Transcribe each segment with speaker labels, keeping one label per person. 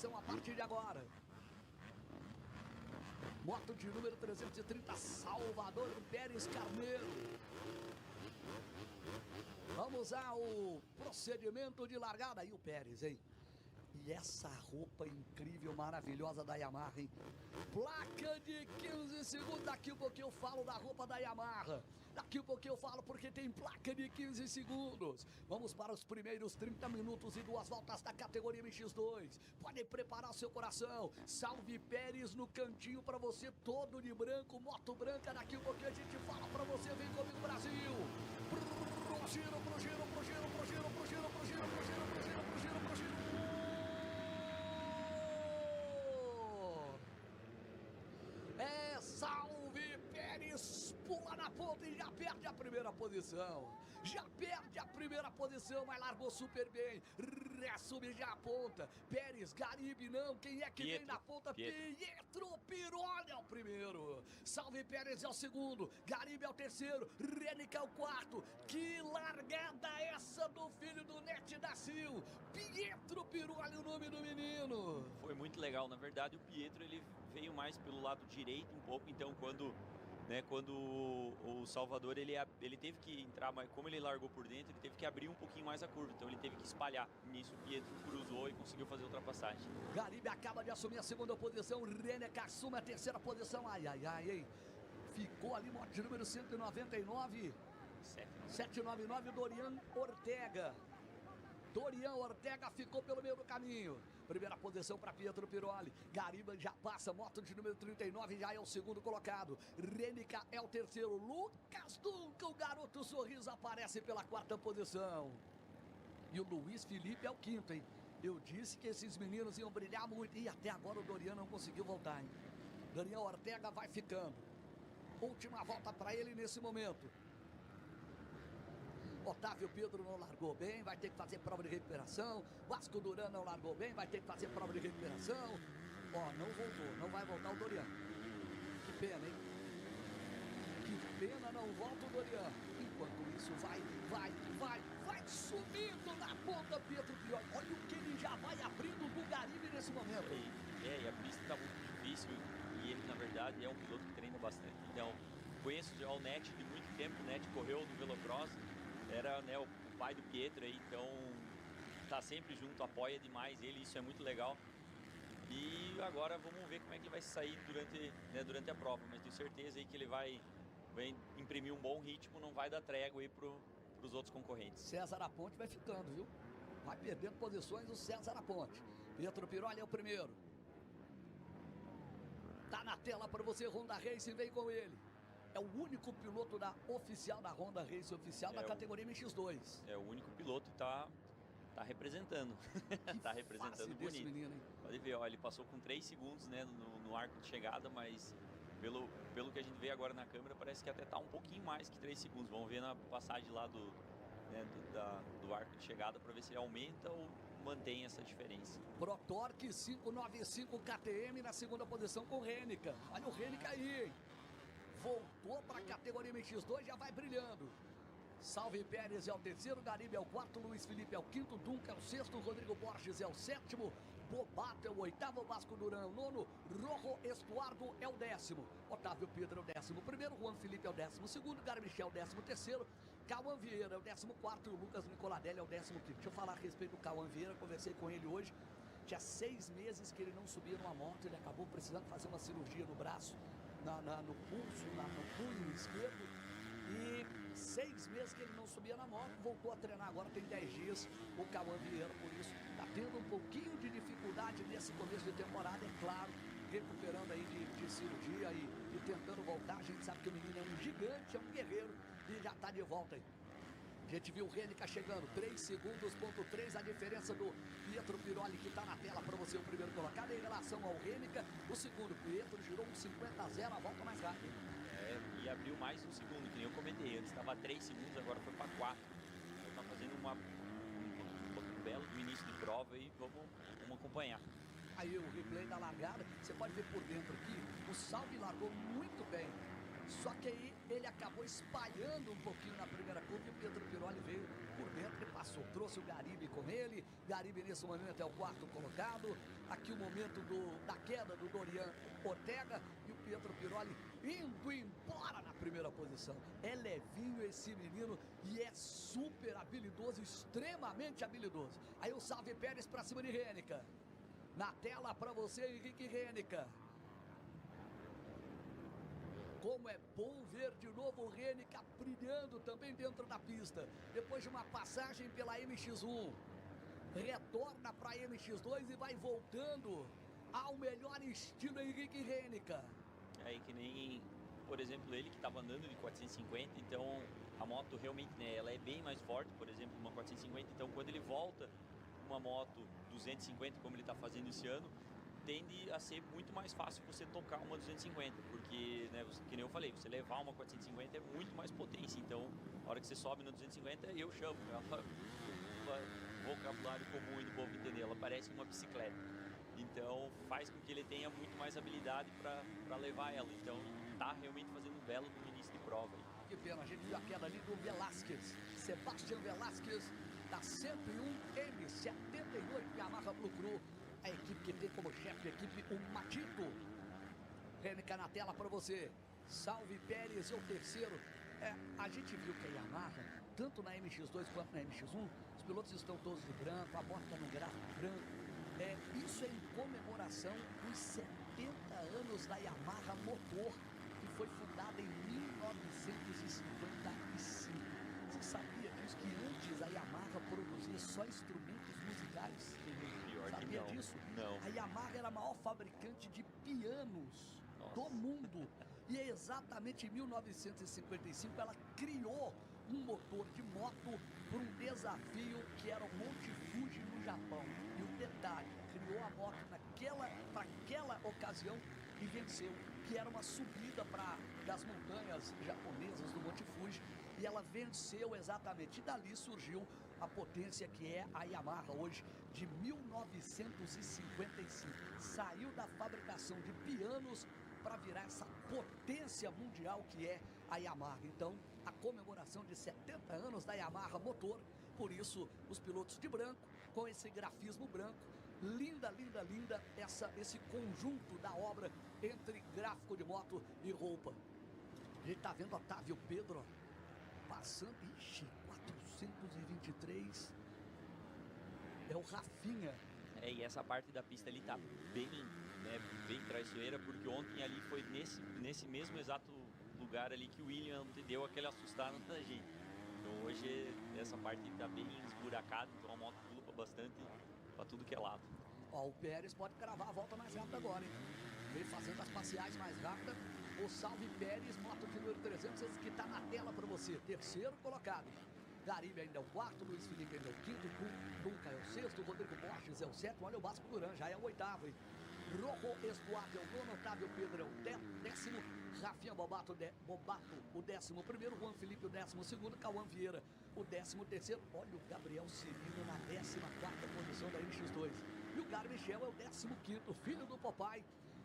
Speaker 1: posição a partir de agora. Moto de número 330, Salvador Pérez Carneiro. Vamos ao procedimento de largada. Aí o Pérez, hein? E essa roupa incrível, maravilhosa da Yamaha, hein? Placa de 15 segundos. Daqui um pouquinho eu falo da roupa da Yamaha. Daqui um pouquinho eu falo porque tem placa de 15 segundos. Vamos para os primeiros 30 minutos e 2 voltas da categoria MX2. Pode preparar o seu coração. Salve Pérez no cantinho para você, todo de branco, moto branca. Daqui um pouquinho a gente fala para você. Vem comigo, Brasil. Pro giro, pro giro, pro giro, pro giro, pro giro, pro giro, pro giro, pro giro, pro giro, pro giro. É, salve Pérez, pula na ponta e já perde a primeira posição. Já perde a primeira posição, mas largou super bem. Assume já a ponta. Pérez, Garibe não, quem é que vem na ponta? Pietro Pironi é o primeiro. Salve Pérez é o segundo, Garibe é o terceiro, Rennica é o quarto. Que largada essa do filho do Net da Sil. Pietro Pironi, o nome do menino.
Speaker 2: Foi muito legal, na verdade o Pietro ele veio mais pelo lado direito um pouco, então quando o Salvador ele teve que entrar, mas como ele largou por dentro, ele teve que abrir um pouquinho mais a curva, então ele teve que espalhar. Nisso o Pietro cruzou e conseguiu fazer a ultrapassagem.
Speaker 1: Garibe acaba de assumir a segunda posição, Rennica assume a terceira posição. Ai, ai, ai, hein? Ficou ali, moto de número 199. 799, Dorian Ortega. Dorian Ortega ficou pelo meio do caminho. Primeira posição para Pietro Pironi. Garibe já passa, moto de número 39, já é o segundo colocado. Rennica é o terceiro. Lucas Duncan, o garoto sorriso, aparece pela quarta posição. E o Luiz Felipe é o quinto, hein? Eu disse que esses meninos iam brilhar muito. E até agora o Dorian não conseguiu voltar, hein? Dorian Ortega vai ficando. Última volta para ele nesse momento. Otávio Pedro não largou bem, vai ter que fazer prova de recuperação. Vasco Duran não largou bem, vai ter que fazer prova de recuperação. Ó, não voltou, não vai voltar o Dorian. Que pena, hein? Que pena, não volta o Dorian. Enquanto isso, vai subindo na ponta Pietro Pironi. Olha o que ele já vai abrindo do Garibe nesse momento.
Speaker 2: E a pista está muito difícil e ele, na verdade, é um piloto que treina bastante. Então, conheço já o Net de muito tempo, o Net correu no Velocross. Era, né, o pai do Pietro aí, então tá sempre junto, apoia demais ele, isso é muito legal. E agora vamos ver como é que ele vai sair durante a prova, mas tenho certeza aí que ele vai imprimir um bom ritmo, não vai dar trégua aí pros outros concorrentes.
Speaker 1: César Aponte vai ficando, viu? Vai perdendo posições o César Aponte. Pietro Pironi é o primeiro. Tá na tela para você, Honda Racing, vem com ele. É o único piloto oficial da Honda Racing, oficial da categoria MX2.
Speaker 2: É o único piloto que tá representando. Tá representando bonito.
Speaker 1: Menino, hein?
Speaker 2: Pode ver, ó, ele passou com 3 segundos, né, no arco de chegada, mas pelo que a gente vê agora na câmera, parece que até tá um pouquinho mais que 3 segundos. Vamos ver na passagem lá do arco de chegada para ver se ele aumenta ou mantém essa diferença.
Speaker 1: ProTorque 595 KTM na segunda posição com o Rennica. Olha o Rennica aí, hein? Voltou para a categoria MX2, já vai brilhando. Salve Pérez é o terceiro, Garibe é o quarto, Luiz Felipe é o quinto, Duncan é o sexto, Rodrigo Borges é o sétimo, Bobato é o oitavo, Vasco Duran é o nono, Rojo Estuardo é o décimo, Otávio Pedro é o décimo primeiro, Juan Felipe é o décimo segundo, Garmichel é o décimo terceiro, Cauã Vieira é o décimo quarto e o Lucas Nicoladelli é o décimo quinto. Deixa eu falar a respeito do Cauã Vieira, conversei com ele hoje. Tinha 6 meses que ele não subia numa moto, ele acabou precisando fazer uma cirurgia no braço, no pulso, no punho esquerdo, e 6 meses que ele não subia na moto, voltou a treinar agora, tem 10 dias, o Cauã Vieira, por isso está tendo um pouquinho de dificuldade nesse começo de temporada, é claro, recuperando aí de cirurgia e tentando voltar. A gente sabe que o menino é um gigante, é um guerreiro, e já está de volta aí. A gente viu o Rennica chegando, 3 segundos, ponto 3, a diferença do Pietro Pironi, que está na tela para você, o primeiro colocado, em relação ao Rennica. O segundo, Pietro girou um 50-0, a volta mais rápida.
Speaker 2: E abriu mais um segundo, que nem eu comentei antes, estava 3 segundos, agora foi para 4. Está fazendo um belo do início de prova e vamos acompanhar.
Speaker 1: Aí o replay da largada, você pode ver por dentro aqui, o Salve largou muito bem. Só que aí ele acabou espalhando um pouquinho na primeira curva e o Pietro Piroli veio por dentro e passou. Trouxe o Garibe com ele. Garibe nesse momento é o quarto colocado. Aqui o momento da queda do Dorian Ortega e o Pietro Piroli indo embora na primeira posição. É levinho esse menino e é super habilidoso, extremamente habilidoso. Aí o Salve Pérez pra cima de Rennica. Na tela pra você, Henrique Rennica. Como é bom ver de novo o Rennica brilhando também dentro da pista. Depois de uma passagem pela MX1. Retorna para a MX2 e vai voltando ao melhor estilo Henrique Rennica.
Speaker 2: Aí que nem, por exemplo, ele que estava andando de 450, então a moto realmente, né, ela é bem mais forte, por exemplo, uma 450. Então quando ele volta uma moto 250, como ele está fazendo esse ano, tende a ser muito mais fácil você tocar uma 250, porque, né, que nem eu falei, você levar uma 450 é muito mais potência, então, na hora que você sobe na 250, eu chamo, ela, vocabulário comum e do povo entender, ela parece uma bicicleta, então faz com que ele tenha muito mais habilidade para levar ela, então tá realmente fazendo um belo no início de prova.
Speaker 1: Que pena, a gente viu a queda ali do Velasquez, Sebastián Velasquez, da 101M78 Yamaha Blue Crew. A equipe que tem como chefe de equipe o Matito. Rennica na tela para você. Salve Pérez é o terceiro. A gente viu que a Yamaha, tanto na MX2 quanto na MX1, os pilotos estão todos de branco, a moto está no gráfico branco. Isso é em comemoração dos 70 anos da Yamaha Motor, que foi fundada em 1955. Você sabia disso, que antes a Yamaha produzia só instrumentos musicais? Sabia disso?
Speaker 2: Não.
Speaker 1: A Yamaha era a maior fabricante de pianos do mundo. E é exatamente em 1955 ela criou um motor de moto para um desafio que era o Monte Fuji no Japão. E o detalhe, criou a moto para aquela ocasião e venceu, que era uma subida das montanhas japonesas do Monte Fuji. E ela venceu exatamente. E dali surgiu a potência que é a Yamaha hoje, de 1955. Saiu da fabricação de pianos para virar essa potência mundial que é a Yamaha. Então, a comemoração de 70 anos da Yamaha Motor. Por isso, os pilotos de branco, com esse grafismo branco. Linda, linda, linda esse conjunto da obra entre gráfico de moto e roupa. A gente tá vendo Otávio Pedro passando. Ixi, 423. É o Rafinha.
Speaker 2: E essa parte da pista ali tá bem, né, bem traiçoeira, porque ontem ali foi nesse mesmo exato lugar ali que o William deu aquele assustar na gente. Então hoje essa parte tá bem esburacada, então a moto pula bastante para tudo que é lado.
Speaker 1: Ó, o Pérez pode cravar a volta mais rápida agora, hein? Vem fazendo as parciais mais rápidas. O Salve Pérez, moto de número 300, esse que tá na tela para você. Terceiro colocado. Garibe ainda é o quarto, Luiz Felipe ainda é o quinto, Dunca é o sexto, Rodrigo Borges é o sétimo, olha o Vasco Duran, já é o oitavo, hein? Rojo Escoarte é o nono, Otávio Pedro é o décimo, Rafinha Bobato o 11º, Juan Felipe o 12º, Cauã Vieira o 13º, olha o Gabriel Cirino na 14ª posição da MX2. E o Gary Michel é o 15º, filho do papai,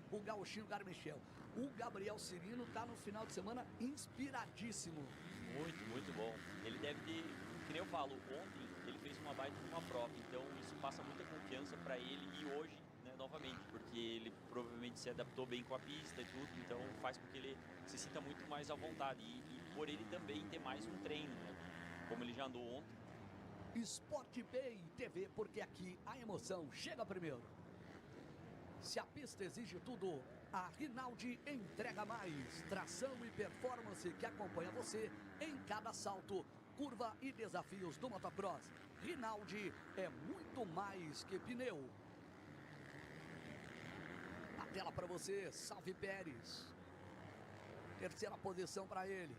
Speaker 1: o gauchinho Gary Michel. O Gabriel Cirino está no final de semana inspiradíssimo.
Speaker 2: Muito, muito bom. Ele deve ter, que nem eu falo, ontem ele fez uma baita de uma prova, então isso passa muita confiança para ele e hoje, né, novamente, porque ele provavelmente se adaptou bem com a pista e tudo, então faz com que ele se sinta muito mais à vontade e por ele também ter mais um treino, né, como ele já andou ontem.
Speaker 1: Sport Bay TV, porque aqui a emoção chega primeiro. Se a pista exige tudo, a Rinaldi entrega mais. Tração e performance que acompanha você em cada salto, curva e desafios do motocross. Rinaldi é muito mais que pneu. A tela para você, Salve Pérez. Terceira posição para ele.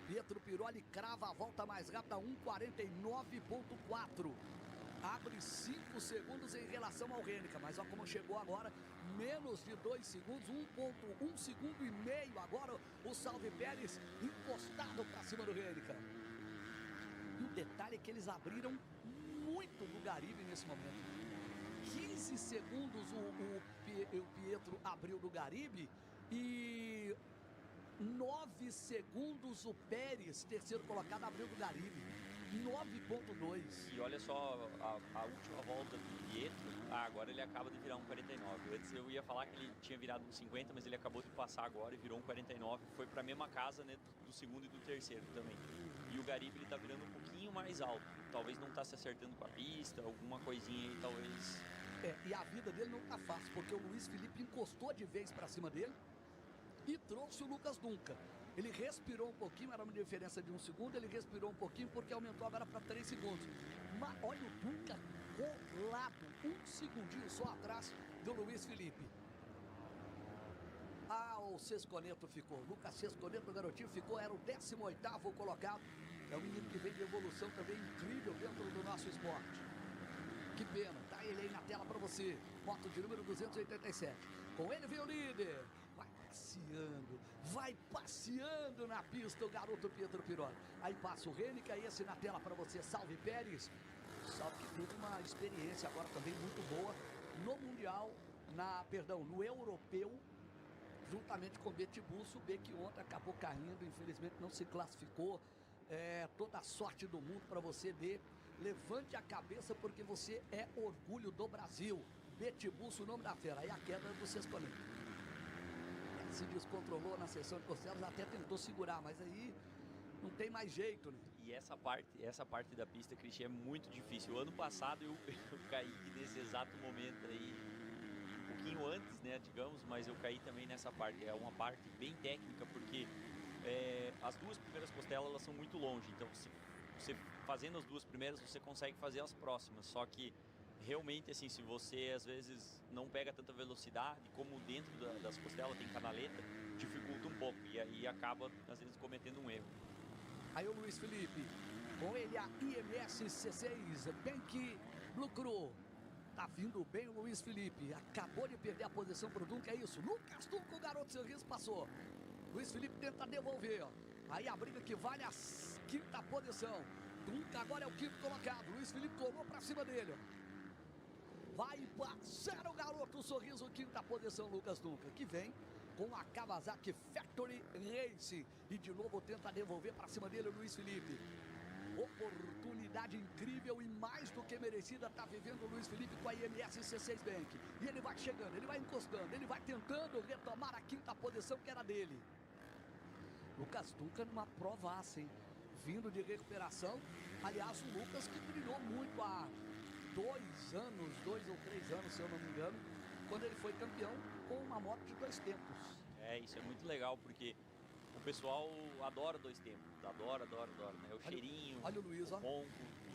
Speaker 1: Pietro Piroli crava a volta mais rápida, 1:49.4. Abre 5 segundos em relação ao Rennica, mas olha como chegou agora, menos de 2 segundos, 1,1 segundo e meio agora o Salve Pérez encostado para cima do Rennica. E o detalhe é que eles abriram muito do Garibe nesse momento. 15 segundos o Pietro abriu do Garibe e 9 segundos o Pérez, terceiro colocado, abriu do Garibe. 9,2.
Speaker 2: E olha só, a última volta do Pietro, agora ele acaba de virar um 49. Antes eu ia falar que ele tinha virado um 50, mas ele acabou de passar agora e virou um 49. Foi para a mesma casa, né, do segundo e do terceiro também. E o Garibe ele tá virando um pouquinho mais alto. Talvez não tá se acertando com a pista, alguma coisinha aí, talvez.
Speaker 1: E a vida dele não tá fácil, porque o Luiz Felipe encostou de vez para cima dele e trouxe o Lucas Duncan. Ele respirou um pouquinho, era uma diferença de 1 segundo, ele respirou um pouquinho porque aumentou agora para 3 segundos. Mas olha o Duncan colado, 1 segundinho só atrás do Luiz Felipe. O Sesconeto ficou, Lucas Sesconeto, o garotinho ficou, era o 18º colocado. É um menino que vem de evolução também incrível dentro do nosso esporte. Que pena, tá ele aí na tela para você. Moto de número 287. Com ele vem o líder. Vai passeando na pista o garoto Pietro Pironi. Aí passa o Rennica, esse na tela para você, Salve Pérez. Salve que teve uma experiência agora também muito boa no Mundial, no Europeu, juntamente com o Betibus. O B que ontem acabou caindo, infelizmente não se classificou. Toda a sorte do mundo para você, B. Levante a cabeça porque você é orgulho do Brasil. Betibus, o nome da fera. Aí a queda do Sesconeto. Se descontrolou na seção de costelas, até tentou segurar, mas aí não tem mais jeito, né?
Speaker 2: E essa parte da pista, Cristian, é muito difícil. O ano passado eu caí nesse exato momento aí, um pouquinho antes, né, digamos, mas eu caí também nessa parte. É uma parte bem técnica, porque as duas primeiras costelas, elas são muito longe, então você fazendo as duas primeiras, você consegue fazer as próximas, só que realmente, assim, se você às vezes não pega tanta velocidade, como dentro das costelas tem canaleta, dificulta um pouco e aí acaba às vezes cometendo um erro.
Speaker 1: Aí o Luiz Felipe, com ele a IMS C6, Bank Blue Crew. Tá vindo bem o Luiz Felipe, acabou de perder a posição pro Duncan, é isso. Lucas Duncan, o garoto sorriso, passou. Luiz Felipe tenta devolver, ó. Aí a briga que vale a 5ª posição. Duncan agora é o 5º colocado, Luiz Felipe colou pra cima dele, ó. Vai passar o garoto, sorriso, 5ª posição, Lucas Duncan, que vem com a Kawasaki Factory Race. E de novo tenta devolver para cima dele o Luiz Felipe. Oportunidade incrível e mais do que merecida está vivendo o Luiz Felipe com a IMS C6 Bank. E ele vai chegando, ele vai encostando, ele vai tentando retomar a 5ª posição que era dele. Lucas Duncan numa provaça, hein? Vindo de recuperação. Aliás, o Lucas que brilhou muito há 2 ou 3 anos, se eu não me engano, quando ele foi campeão com uma moto de 2 tempos.
Speaker 2: Isso é muito legal, porque o pessoal adora 2 tempos, adora, né? O cheirinho,
Speaker 1: olha o Luiz, ó.
Speaker 2: ronco.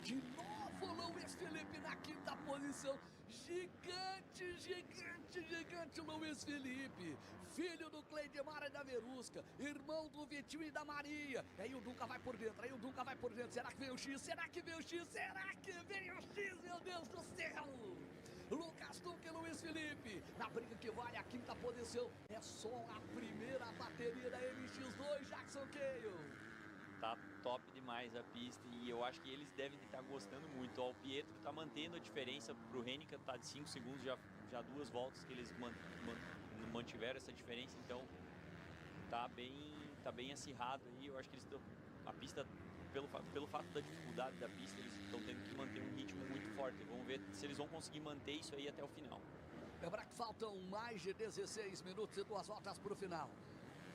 Speaker 1: De novo o Luiz Felipe na 5ª posição. Gigante Luiz Felipe. Filho do Cleidemar e da Verusca. Irmão do Vitinho e da Maria. Aí o Duncan vai por dentro, Será que vem o X? Será que vem o X? Meu Deus do céu! Lucas Duncan e Luiz Felipe. Na briga que vale a 5ª posição. É só a primeira bateria da MX2, Jackson Cale.
Speaker 2: Tá top demais a pista e eu acho que eles devem estar gostando muito. Ó, o Pietro tá mantendo a diferença pro Rennica, tá de 5 segundos, já 2 voltas que eles mantiveram essa diferença, então tá bem acirrado aí. Eu acho que eles estão, a pista, pelo fato da dificuldade da pista, eles estão tendo que manter um ritmo muito forte. Vamos ver se eles vão conseguir manter isso aí até o final.
Speaker 1: Lembrar que faltam mais de 16 minutos e 2 voltas pro final.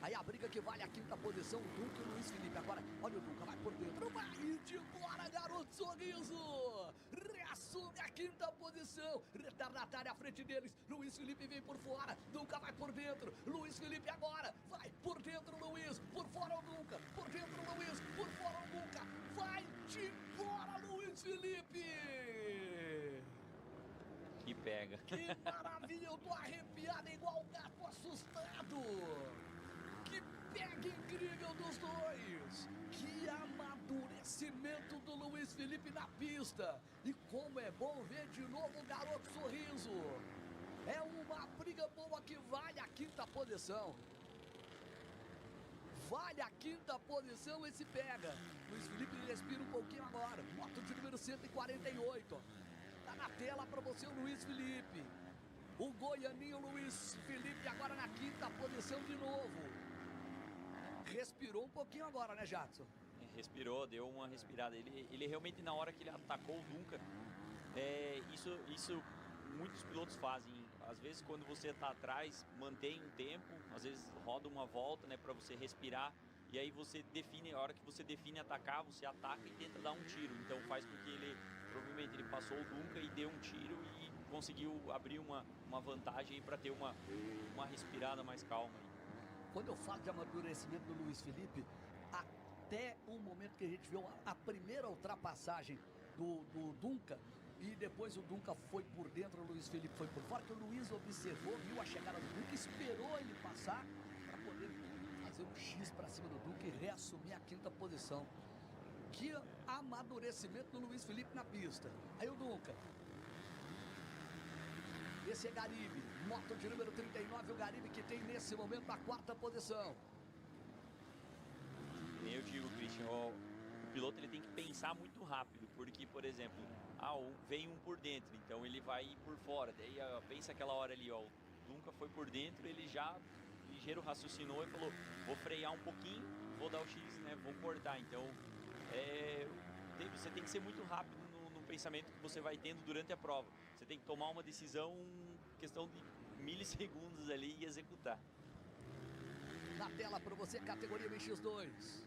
Speaker 1: Aí a briga que vale a 5ª posição, o Duncan e o Luiz Felipe. Agora, olha o Duncan, vai por dentro, vai de fora, garoto sorriso. Reassume a 5ª posição. Retardatário à frente deles. Luiz Felipe vem por fora. Duncan vai por dentro. Luiz Felipe agora. Vai por dentro, Luiz. Por fora o Duncan. Por dentro, Luiz. Por fora o Duncan. Vai de fora, Luiz Felipe.
Speaker 2: Que pega.
Speaker 1: Que maravilha, eu tô arrepiado igual um gato assustado. Que pega incrível dos dois. Que amadurecimento do Luiz Felipe na pista. E como é bom ver de novo o garoto sorriso. É uma briga boa que vale a 5ª posição. Vale a 5ª posição esse pega. Luiz Felipe respira um pouquinho agora. Moto de número 148. Tá na tela para você o Luiz Felipe. O goianinho Luiz Felipe agora na 5ª posição de novo. respirou um pouquinho agora, né, Jadson?
Speaker 2: Respirou, deu uma respirada. Ele realmente, na hora que ele atacou o Duncan, isso muitos pilotos fazem. Às vezes, quando você está atrás, mantém um tempo, às vezes roda uma volta, né, para você respirar. E aí você define, a hora que você define atacar, você ataca e tenta dar um tiro. Então faz com que provavelmente ele passou o Duncan e deu um tiro e conseguiu abrir uma vantagem para ter uma respirada mais calma.
Speaker 1: Quando eu falo de amadurecimento do Luiz Felipe, até o momento que a gente viu a primeira ultrapassagem do Duncan, e depois o Duncan foi por dentro, o Luiz Felipe foi por fora, que o Luiz observou, viu a chegada do Duncan, esperou ele passar para poder fazer um X para cima do Duncan e reassumir a 5ª posição. Que amadurecimento do Luiz Felipe na pista. Aí o Duncan. Esse é Garibe, moto de número 39, o Garibe que tem nesse momento a 4ª posição.
Speaker 2: Eu digo, Christian, o piloto ele tem que pensar muito rápido, porque, por exemplo, vem um por dentro, então ele vai ir por fora. Daí pensa aquela hora ali, o Duncan foi por dentro, ele já ligeiro raciocinou e falou, vou frear um pouquinho, vou dar o X, né, vou cortar. Então, você tem que ser muito rápido no pensamento que você vai tendo durante a prova. Você tem que tomar uma decisão, questão de milissegundos ali e executar.
Speaker 1: Na tela para você, categoria MX2.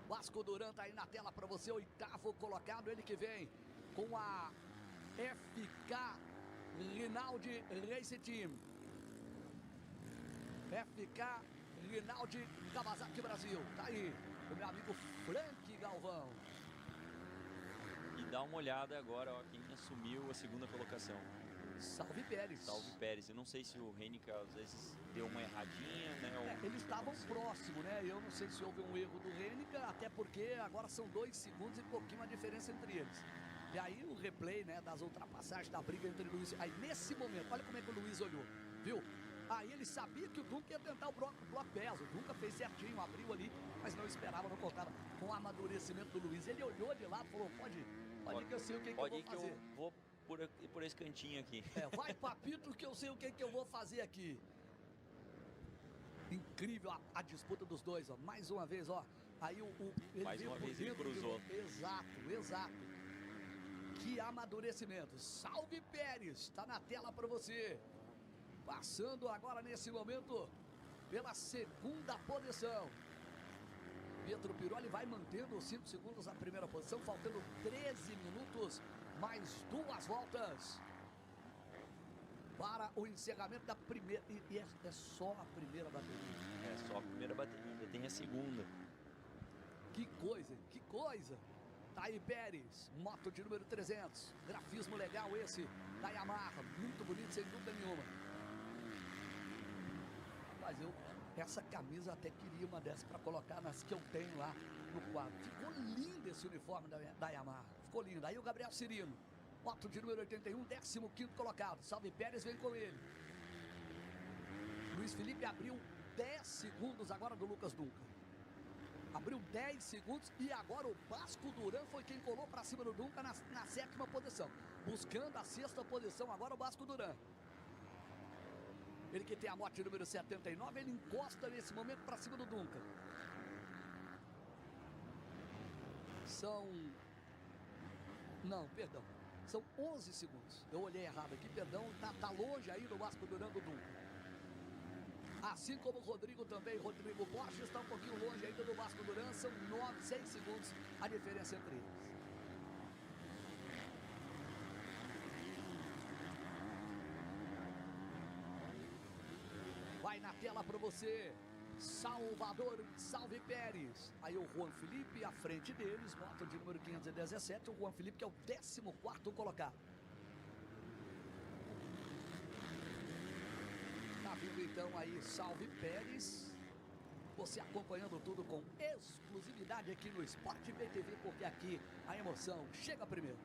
Speaker 1: Vasco Duran tá aí na tela para você, 8º colocado, ele que vem com a FK Rinaldi Race Team. FK Rinaldi Kawasaki Brasil. Tá aí o meu amigo Frank Galvão.
Speaker 2: E dá uma olhada agora, ó, quem assumiu a 2ª colocação.
Speaker 1: Salve Pérez.
Speaker 2: Salve Pérez. Eu não sei se o Reinica às vezes deu uma erradinha, né?
Speaker 1: Eles estavam próximos, né? Eu não sei se houve um erro do Reinica, até porque agora são 2 segundos e pouquinho a diferença entre eles. E aí o replay, né, das ultrapassagens, da briga entre o Luiz. Aí nesse momento, olha como é que o Luiz olhou, viu? Aí ele sabia que o Duncan ia tentar o bloco pés. O Duncan fez certinho, abriu ali, mas não esperava, não contava com o amadurecimento do Luiz. Ele olhou de lado e falou, pode ir que eu sei o que eu vou fazer.
Speaker 2: Pode ir que eu vou por esse cantinho aqui.
Speaker 1: Vai papito que eu sei o que eu vou fazer aqui. Incrível a disputa dos dois, ó. Mais uma vez, ó. Aí ele
Speaker 2: mais uma vez ele cruzou.
Speaker 1: Exato. Que amadurecimento. Salve Pérez, tá na tela para você. Passando agora nesse momento pela 2ª posição. Pietro Piroli vai mantendo os 5 segundos na primeira posição, faltando 13 minutos, mais 2 voltas para o encerramento da primeira. E é só a primeira bateria.
Speaker 2: É só a primeira bateria, ainda tem a 2ª.
Speaker 1: Que coisa. Tá aí Pérez, moto de número 300. Grafismo legal esse da Yamaha, muito bonito, sem dúvida nenhuma. Mas essa camisa até queria uma dessas para colocar nas que eu tenho lá no quadro. Ficou lindo esse uniforme da Yamaha. Ficou lindo. Aí o Gabriel Cirino, moto de número 81, 15º colocado. Salve Pérez, vem com ele. Luiz Felipe abriu 10 segundos agora do Lucas Duncan. Abriu 10 segundos e agora o Vasco Duran foi quem colou para cima do Duncan na 7ª posição. Buscando a 6ª posição agora o Vasco Duran. Ele que tem a moto de número 79, ele encosta nesse momento para cima do Duncan. São 11 segundos. Eu olhei errado aqui, perdão. Tá longe aí do Vasco Duran do Duncan. Assim como o Rodrigo também, Rodrigo Borges está um pouquinho longe ainda do Vasco Duran. São 6 segundos a diferença entre eles. Vai na tela para você, Salvador, salve Pérez. Aí o Juan Felipe à frente deles, moto de número 517, o Juan Felipe que é o 14º colocado. Tá vindo então aí, salve Pérez. Você acompanhando tudo com exclusividade aqui no Sport BTV, porque aqui a emoção chega primeiro.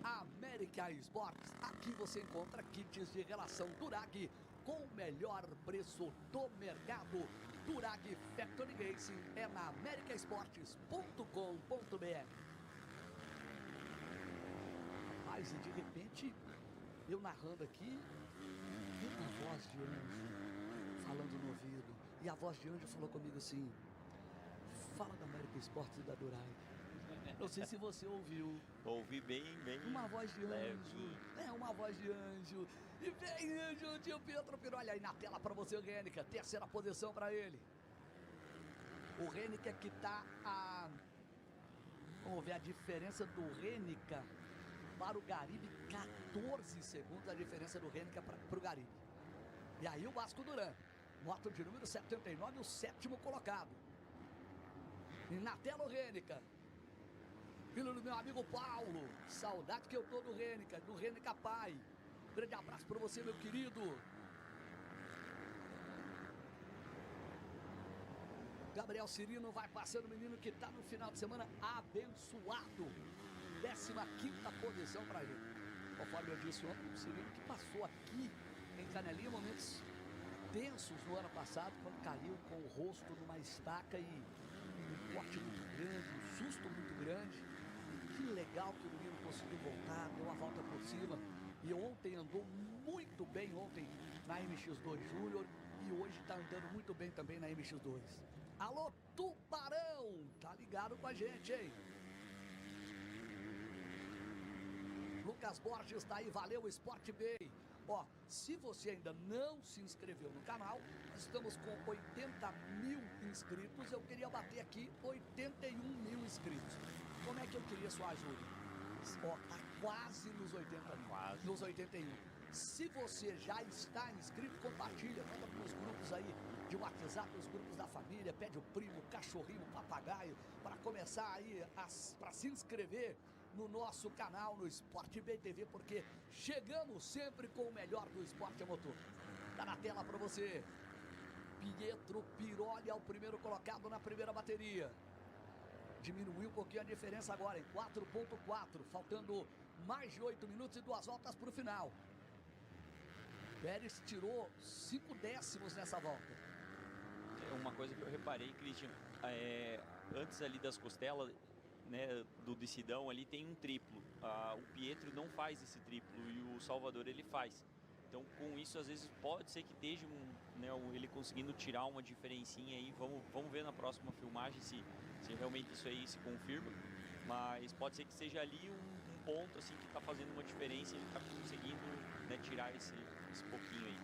Speaker 1: América Esportes, aqui você encontra kits de relação Durag com o melhor preço do mercado. Durag Factory Racing é na americaesportes.com.br. Rapaz, e de repente, eu narrando aqui, uma voz de anjo falando no ouvido. E a voz de anjo falou comigo assim: fala da América Esportes e da Durai. Não sei se você ouviu.
Speaker 2: Ouvi bem
Speaker 1: Uma voz de
Speaker 2: leve.
Speaker 1: anjo. Uma voz de anjo. E vem anjo, o tio Pietro Piroli aí na tela para você, o Rennica. Terceira posição para ele. O Rennica que tá a... Vamos ver a diferença do Rennica para o Garibe. 14 segundos a diferença do Rennica para o Garibe. E aí o Vasco Duran. Moto de número 79, o sétimo colocado. E na tela o Rennica. Filho do meu amigo Paulo. Saudade que eu tô do Rennica pai. Grande abraço para você, meu querido. Gabriel Cirino vai passando, o menino que tá no final de semana abençoado. 15ª posição para ele. Conforme eu disse ontem, o Cirino que passou aqui em Canelinha momentos tensos no ano passado, quando caiu com o rosto numa estaca e um corte muito grande, um susto muito grande. Que legal que o menino conseguiu voltar, deu uma volta por cima. E ontem andou muito bem na MX2 Júnior e hoje está andando muito bem também na MX2. Alô, Tubarão! Tá ligado com a gente, hein? Lucas Borges tá aí, valeu, Sport Bay. Ó, se você ainda não se inscreveu no canal, estamos com 80 mil inscritos. Eu queria bater aqui 81 mil inscritos. Como é que eu queria sua ajuda? Ó, tá quase nos 80 mil.
Speaker 2: Quase.
Speaker 1: Nos 81. Se você já está inscrito, compartilha, manda para os grupos aí de WhatsApp, os grupos da família, pede o primo, o cachorrinho, o papagaio, para começar aí, para se inscrever no nosso canal, no Sport Bay TV, porque chegamos sempre com o melhor do esporte a motor. Tá na tela para você. Pietro Piroli é o primeiro colocado na primeira bateria. Diminuiu um pouquinho a diferença agora em 4.4, faltando mais de 8 minutos e 2 voltas para o final. Pérez tirou 5 décimos nessa volta.
Speaker 2: É uma coisa que eu reparei, Christian, antes ali das costelas, né, do decidão ali tem um triplo. O Pietro não faz esse triplo e o Salvador ele faz. Então com isso às vezes pode ser que esteja ele conseguindo tirar uma diferencinha aí. Vamos ver na próxima filmagem se realmente isso aí se confirma. Mas pode ser que seja ali um ponto assim que está fazendo uma diferença e ele está conseguindo, né, tirar esse pouquinho aí.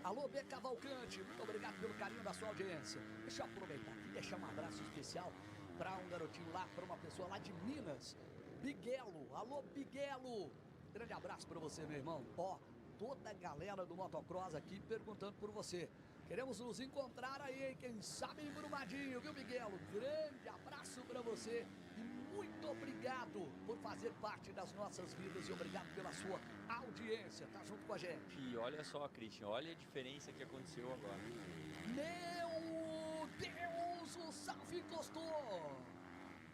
Speaker 1: Alô, B. Cavalcante, muito obrigado pelo carinho da sua audiência. Deixa eu aproveitar aqui e deixar um abraço especial para um garotinho lá, para uma pessoa lá de Minas, Biguelo. Alô, Biguelo, grande abraço para você, meu irmão. Ó, toda a galera do motocross aqui perguntando por você. Queremos nos encontrar aí, quem sabe em Brumadinho, viu, Biguelo? Grande abraço para você e muito obrigado por fazer parte das nossas vidas e obrigado pela sua audiência. Tá junto com a gente.
Speaker 2: E olha só, Christian, olha a diferença que aconteceu agora.
Speaker 1: Meu Deus, o Salve encostou.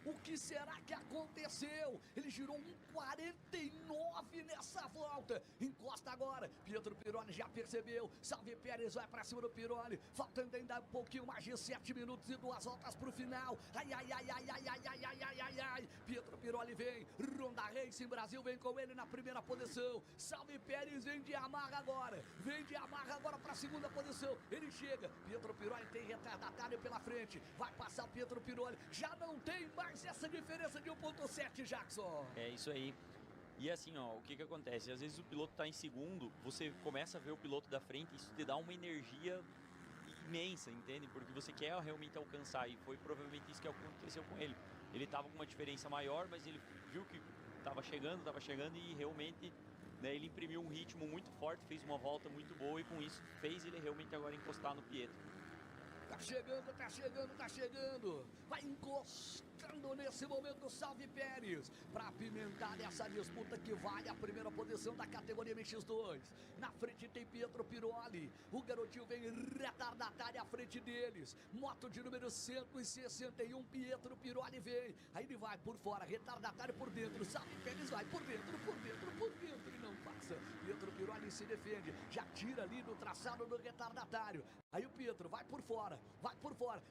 Speaker 1: O que será que aconteceu? Ele girou 1,49 nessa volta. Encosta agora. Pietro Piroli já percebeu. Salve Pérez vai pra cima do Piroli. Faltando ainda um pouquinho mais de 7 minutos e 2 voltas pro final. Ai, ai, ai, ai, ai, ai, ai, ai, ai, ai, ai. Pietro Piroli vem. Ronda Racing Brasil vem com ele na primeira posição. Salve Pérez vem de Yamaha agora. Vem de Yamaha agora pra segunda posição. Ele chega. Pietro Piroli tem retardatário pela frente. Vai passar o Pietro Piroli. Já não tem mais essa diferença de 1,7, Jackson.
Speaker 2: É isso aí. E assim, ó, o que acontece? Às vezes o piloto tá em segundo, você começa a ver o piloto da frente, isso te dá uma energia imensa, entende? Porque você quer realmente alcançar, e foi provavelmente isso que aconteceu com ele. Ele tava com uma diferença maior, mas ele viu que tava chegando e realmente, né, ele imprimiu um ritmo muito forte, fez uma volta muito boa e com isso fez ele realmente agora encostar no Pietro.
Speaker 1: Tá chegando, tá chegando, tá chegando. Vai encostando nesse momento o Salve Pérez para apimentar essa disputa que vale a primeira posição da categoria MX2. Na frente tem Pietro Piroli. O garotinho vem retardatário à frente deles. Moto de número 161, Pietro Piroli vem. Aí ele vai por fora, retardatário por dentro. Salve Pérez vai por dentro e não passa. Pietro Piroli se defende, já tira ali no traçado do retardatário. Aí o Pietro vai por fora,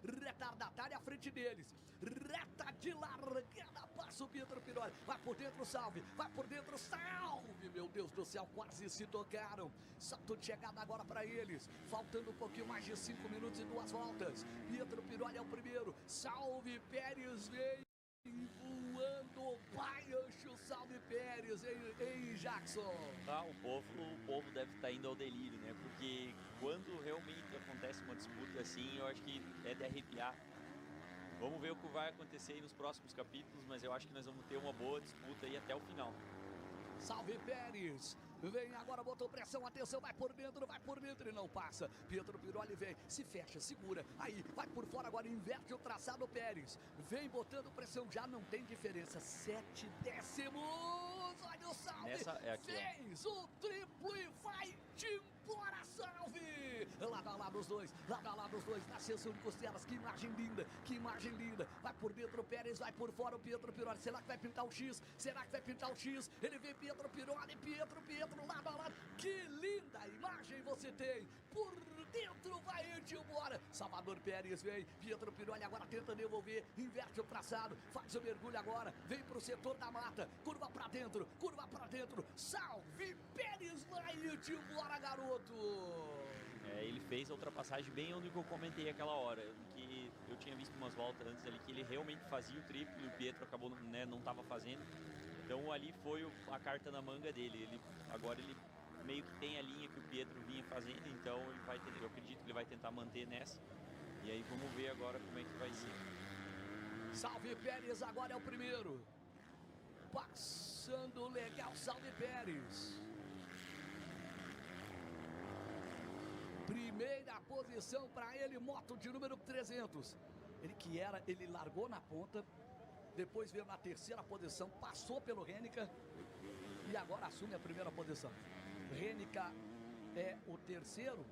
Speaker 1: retardatário à frente deles, reta de largada, passa o Pietro Piroli, vai por dentro, Salve, meu Deus do do céu, quase se tocaram. Salto de chegada agora para eles. Faltando um pouquinho mais de 5 minutos e 2 voltas. Pietro Piroli é o primeiro. Salve Pérez vem voando. Baiancho, salve Pérez, hein, Jackson?
Speaker 2: O povo deve estar indo ao delírio, né? Porque quando realmente acontece uma disputa assim, eu acho que é de arrepiar. Vamos ver o que vai acontecer aí nos próximos capítulos, mas eu acho que nós vamos ter uma boa disputa aí até o final.
Speaker 1: Salve Pérez! Vem agora, botou pressão, atenção, vai por dentro e não passa. Pietro Piroli vem, se fecha, segura, aí, vai por fora agora, inverte o traçado Pérez. Vem botando pressão, já não tem diferença, 7 décimos, olha o salve, fez o triplo e vai de embora, salve! Lado a lado os dois, na ascensão de costelas, que imagem linda, vai por dentro o Pérez, vai por fora o Pietro Piroli, será que vai pintar o X? Ele vem Pietro Piroli, Pietro, lado a lado, que linda imagem você tem, por dentro vai de embora, Salvador Pérez vem, Pietro Piroli agora tenta devolver, inverte o traçado, faz o mergulho agora, vem pro setor da mata, curva pra dentro, salve Pérez, vai de embora, garoto!
Speaker 2: Ele fez a ultrapassagem bem onde eu comentei aquela hora, que eu tinha visto umas voltas antes ali que ele realmente fazia o triplo e o Pietro acabou, né, não estava fazendo. Então ali foi a carta na manga dele. Agora ele meio que tem a linha que o Pietro vinha fazendo, então eu acredito que ele vai tentar manter nessa. E aí vamos ver agora como é que vai ser.
Speaker 1: Salve Pérez, agora é o primeiro. Passando legal, salve Pérez. Primeira posição para ele, moto de número 300. Ele largou na ponta, depois veio na terceira posição, passou pelo Renica e agora assume a primeira posição. Renica é o terceiro.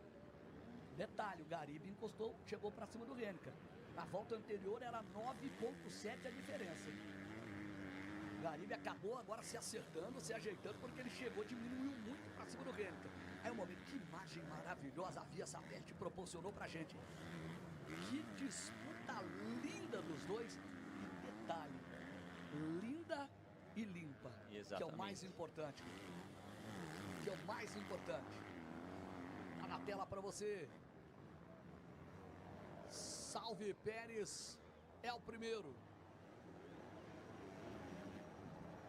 Speaker 1: Detalhe, o Garibe encostou, chegou para cima do Renica. Na volta anterior era 9,7 a diferença. O Garibe acabou agora se acertando, se ajeitando, porque ele chegou, diminuiu muito para cima do Renica. Aí um momento, que imagem maravilhosa a Via Satélite proporcionou pra gente. Que disputa linda dos dois. E detalhe, linda e limpa.
Speaker 2: Exatamente.
Speaker 1: Que é o mais importante. Tá na tela pra você. Salve Pérez é o primeiro.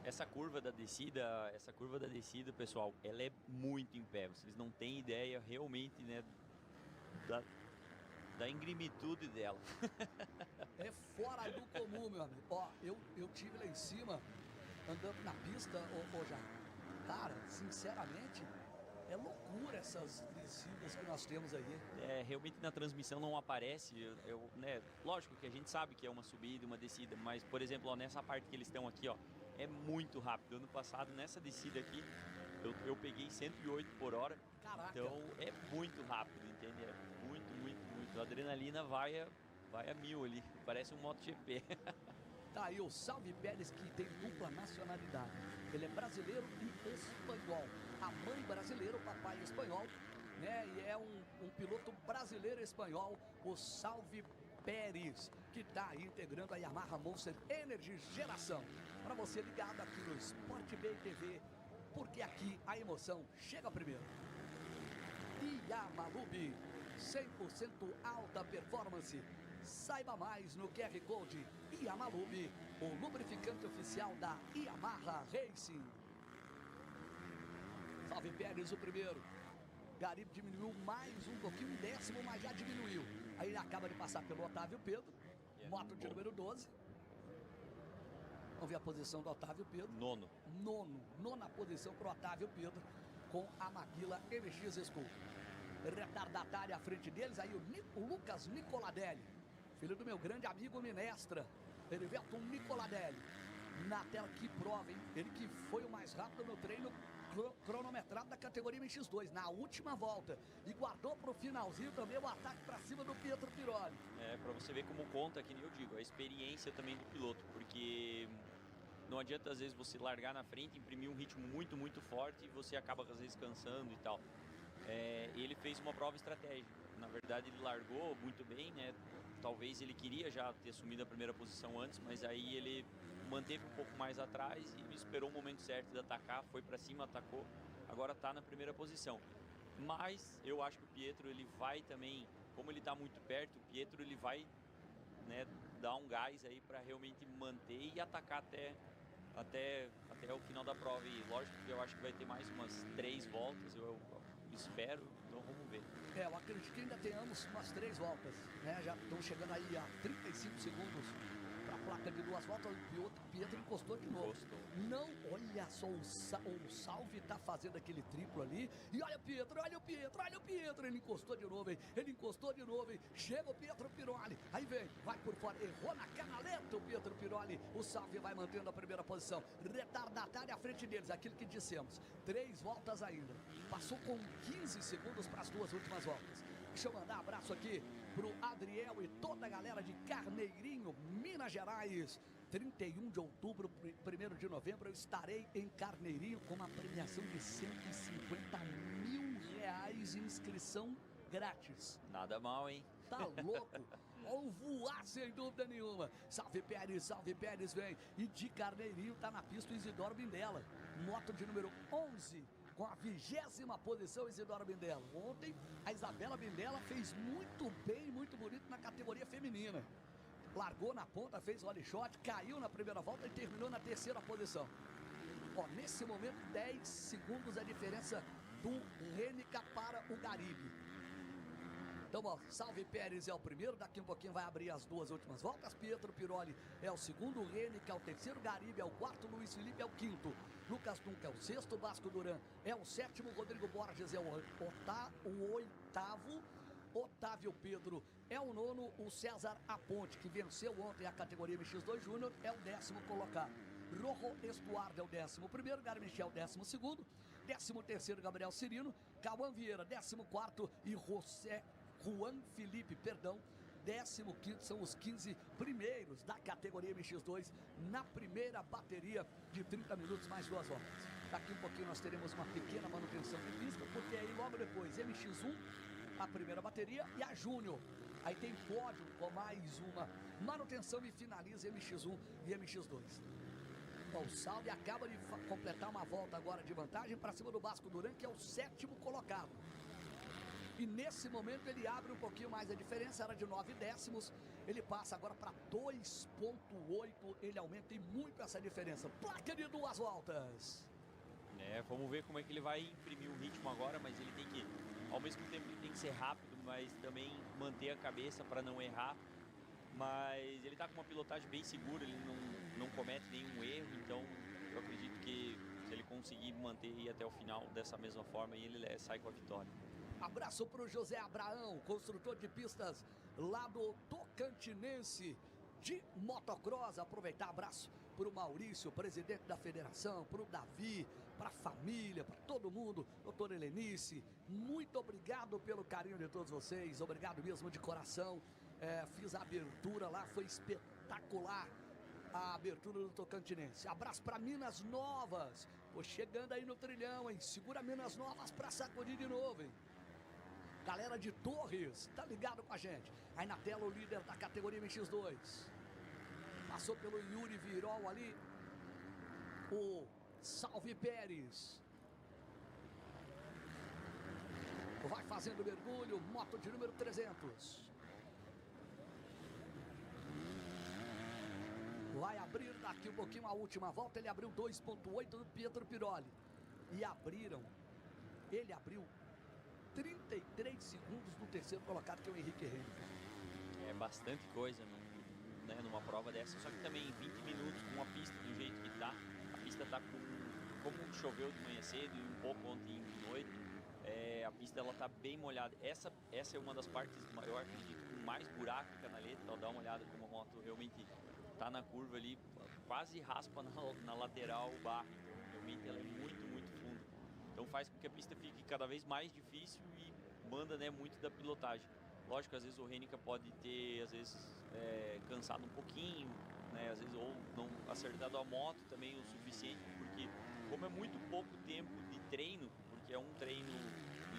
Speaker 2: Essa curva da descida, pessoal, ela é muito em pé. Vocês não têm ideia realmente, né, da ingrimitude dela.
Speaker 1: É fora do comum, meu amigo. Ó, eu tive lá em cima, andando na pista, já. Cara, sinceramente, é loucura essas descidas que nós temos aí.
Speaker 2: Realmente na transmissão não aparece, né, lógico que a gente sabe que é uma subida, uma descida, mas, por exemplo, ó, nessa parte que eles estão aqui, ó, é muito rápido. Ano passado, nessa descida aqui, eu peguei 108 por hora.
Speaker 1: Caraca.
Speaker 2: Então é muito rápido, entende? É muito. A adrenalina vai a 1000 ali, parece um MotoGP.
Speaker 1: Tá aí o Salve Pérez, que tem dupla nacionalidade. Ele é brasileiro e espanhol. A mãe brasileira, o papai espanhol, né? E é um piloto brasileiro e espanhol, o Salve Pérez, que está aí integrando a Yamaha Monster Energy Geração. Para você ligado aqui no Sport Bay TV, porque aqui a emoção chega primeiro. Yamalubi, 100% alta performance. Saiba mais no QR Code. Yamalubi, o lubrificante oficial da Yamaha Racing. Salve Pérez, o primeiro. Garibe diminuiu mais um pouquinho, um décimo, mas já diminuiu. Aí ele acaba de passar pelo Otávio Pedro, moto de número 12. Vamos ver a posição do Otávio Pedro. Nona posição para o Otávio Pedro, com a Maguila MX School. Retardatário à frente deles, aí o Lucas Nicoladelli, filho do meu grande amigo Minestra, Heriberto Nicoladelli. Na tela, que prova, hein? Ele que foi o mais rápido no treino cronometrado da categoria MX2, na última volta. E guardou para o finalzinho também o ataque para cima do Pietro Piroli.
Speaker 2: Para você ver como conta, que nem eu digo, a experiência também do piloto, porque não adianta às vezes você largar na frente, imprimir um ritmo muito forte e você acaba às vezes cansando e tal. Ele fez uma prova estratégica. Na verdade, ele largou muito bem, né? talvez ele queria já ter assumido a primeira posição antes, mas aí ele manteve um pouco mais atrás e esperou o momento certo de atacar, foi para cima, atacou, agora está na primeira posição. Mas eu acho que o Pietro ele vai também, como ele está muito perto, o Pietro ele vai, né, dar um gás aí para realmente manter e atacar até o final da prova. E lógico que eu acho que vai ter mais umas 3 voltas, eu espero, então vamos ver.
Speaker 1: Eu acredito que ainda tenhamos umas 3 voltas, né? Já estão chegando aí a 35 segundos para a placa de 2 voltas. O Pietro encostou de novo. Não, olha só, o Salvi tá fazendo aquele triplo ali. E olha o Pietro, olha o Pietro, olha o Pietro. Ele encostou de novo, hein? Ele encostou de novo, hein? Chega o Pietro Piroli. Aí vem, vai por fora. Errou na canaleta o Pietro Piroli. O Salvi vai mantendo a primeira posição. Retardatário à frente deles, aquilo que dissemos. 3 voltas ainda. Passou com 15 segundos para as 2 últimas voltas. Deixa eu mandar um abraço aqui pro Adriel e toda a galera de Carneirinho, Minas Gerais. 31 de outubro, 1º de novembro, eu estarei em Carneirinho com uma premiação de R$150 mil em inscrição grátis.
Speaker 2: Nada mal, hein?
Speaker 1: Tá louco? Vão voar sem dúvida nenhuma. Salve Pérez vem. E de Carneirinho tá na pista o Isidoro Bindella. Moto de número 11. Com a 20ª posição, Isidoro Bindella. Ontem, a Isabela Bindella fez muito bem, muito bonito na categoria feminina. Largou na ponta, fez o ollie shot, caiu na primeira volta e terminou na 3ª posição. Ó, nesse momento, 10 segundos a diferença do Renica para o Garibe. Então, ó, Salve Pérez é o primeiro, daqui um pouquinho vai abrir as 2 últimas voltas. Pietro Piroli é o segundo, Renica é o terceiro, Garibe é o quarto, Luiz Felipe é o quinto. Lucas Dunca é o sexto, Vasco Duran é o sétimo, Rodrigo Borges é o oitavo, Otávio Pedro é o nono, o César Aponte, que venceu ontem a categoria MX2 Júnior, é o 10º colocado. Rojo Estuardo é o 11º, Garmichel 12º, 13º Gabriel Cirino, Cauã Vieira 14º e Juan Felipe, 15º, são os 15 primeiros da categoria MX2 na primeira bateria de 30 minutos mais 2 voltas. Daqui um pouquinho nós teremos uma pequena manutenção de pista, porque aí logo depois MX1, a primeira bateria, e a Júnior. Aí tem pódio com mais uma manutenção e finaliza MX1 e MX2. O Salvi acaba de completar uma volta agora de vantagem para cima do Vasco Duran, que é o 7º colocado. E nesse momento ele abre um pouquinho mais a diferença, era de 9 décimos, ele passa agora para 2,8, ele aumenta e muito essa diferença. Placa de 2 voltas.
Speaker 2: Vamos ver como é que ele vai imprimir o ritmo agora, mas ele tem que, ao mesmo tempo ele tem que ser rápido, mas também manter a cabeça para não errar. Mas ele está com uma pilotagem bem segura, ele não comete nenhum erro, então eu acredito que se ele conseguir manter e ir até o final dessa mesma forma, ele sai com a vitória.
Speaker 1: Abraço para o José Abraão, construtor de pistas lá do Tocantinense de motocross. Aproveitar, abraço para o Maurício, presidente da federação, para o Davi, para a família, para todo mundo, doutor Helenice, muito obrigado pelo carinho de todos vocês, obrigado mesmo de coração. Fiz a abertura lá, foi espetacular a abertura do Tocantinense. Abraço para Minas Novas, tô chegando aí no trilhão, hein? Segura Minas Novas para sacudir de novo, hein? Galera de Torres, tá ligado com a gente? Aí na tela o líder da categoria MX2. Passou pelo Yuri Virol ali, o Salve Pérez. Vai fazendo mergulho, moto de número 300. Vai abrir daqui um pouquinho a última volta, ele abriu 2,8 do Pietro Piroli. E ele abriu 33 segundos do terceiro colocado, que é o Henrique Renica.
Speaker 2: É bastante coisa numa prova dessa, só que também 20 minutos com a pista do jeito que tá. A pista tá como choveu de manhã cedo e um pouco ontem de noite, a pista ela tá bem molhada. Essa é uma das partes maior, acredito, com mais buraco e canaleta. Então dá uma olhada como a moto realmente tá na curva ali, quase raspa na lateral o barro. Então realmente ela é muito, muito funda. Então faz com que a pista fique cada vez mais difícil e manda, né, muito da pilotagem. Lógico, às vezes o Renica pode ter, às vezes, cansado um pouquinho, né, às vezes, ou não acertado a moto também o suficiente, porque como é muito pouco tempo de treino, porque é um treino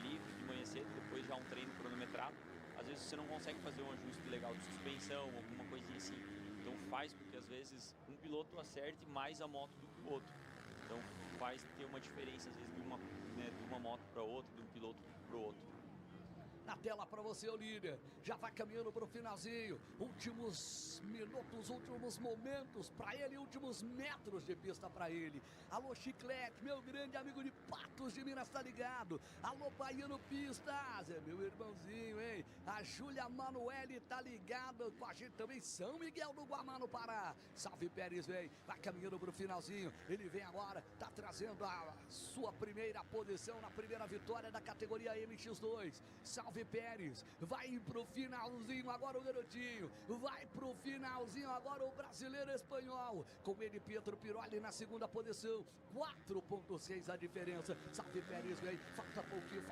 Speaker 2: livre de manhã cedo, depois já um treino cronometrado, às vezes você não consegue fazer um ajuste legal de suspensão, alguma coisinha assim. Então faz com que às vezes um piloto acerte mais a moto do que o outro. Então faz ter uma diferença às vezes de uma moto para outra, de um piloto para o outro.
Speaker 1: Na tela para você, o líder. Já vai caminhando para o finalzinho. Últimos minutos, últimos momentos para ele, últimos metros de pista para ele. Alô, Chiclete, meu grande amigo de Patos de Minas, tá ligado? Alô, Baiano Pistas, é meu irmãozinho, hein? A Júlia Manoeli tá ligada com a gente também. São Miguel do Guamá, no Pará. Salve Pérez, vem. Vai caminhando para o finalzinho. Ele vem agora, tá trazendo a sua primeira posição na primeira vitória da categoria MX2. Salve Pérez, vai pro finalzinho agora o garotinho, vai pro finalzinho agora o brasileiro espanhol, com ele Pietro Piroli na segunda posição, 4,6 a diferença. Salve Pérez, vem, falta pouquinho,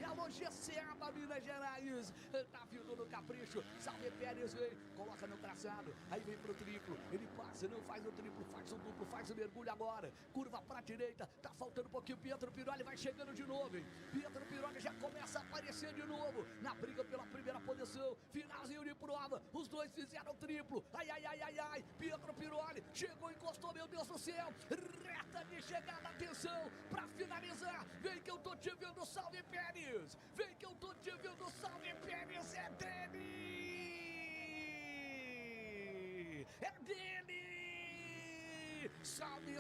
Speaker 1: alô GCA Minas Gerais, tá vindo no capricho. Salve Pérez, vem, coloca no traçado, aí vem pro triplo, ele passa, não faz o triplo, faz o duplo, faz o mergulho agora, curva pra direita, tá faltando um pouquinho, Pietro Piroli vai chegando de novo, hein? Pietro Piroli já começa a aparecer de novo na briga pela primeira posição, finalzinho de prova, os dois fizeram triplo, ai, Pietro Piroli chegou, encostou, meu Deus do céu, reta de chegada, atenção, pra finalizar, vem que eu tô te vendo, salve Pérez, vem que eu tô te vendo, salve Pérez, é dele, salve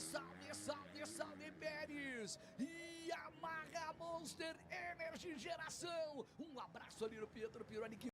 Speaker 1: Pérez, e amarra Monster Energy Geração, um abraço ali no Pietro Piroli que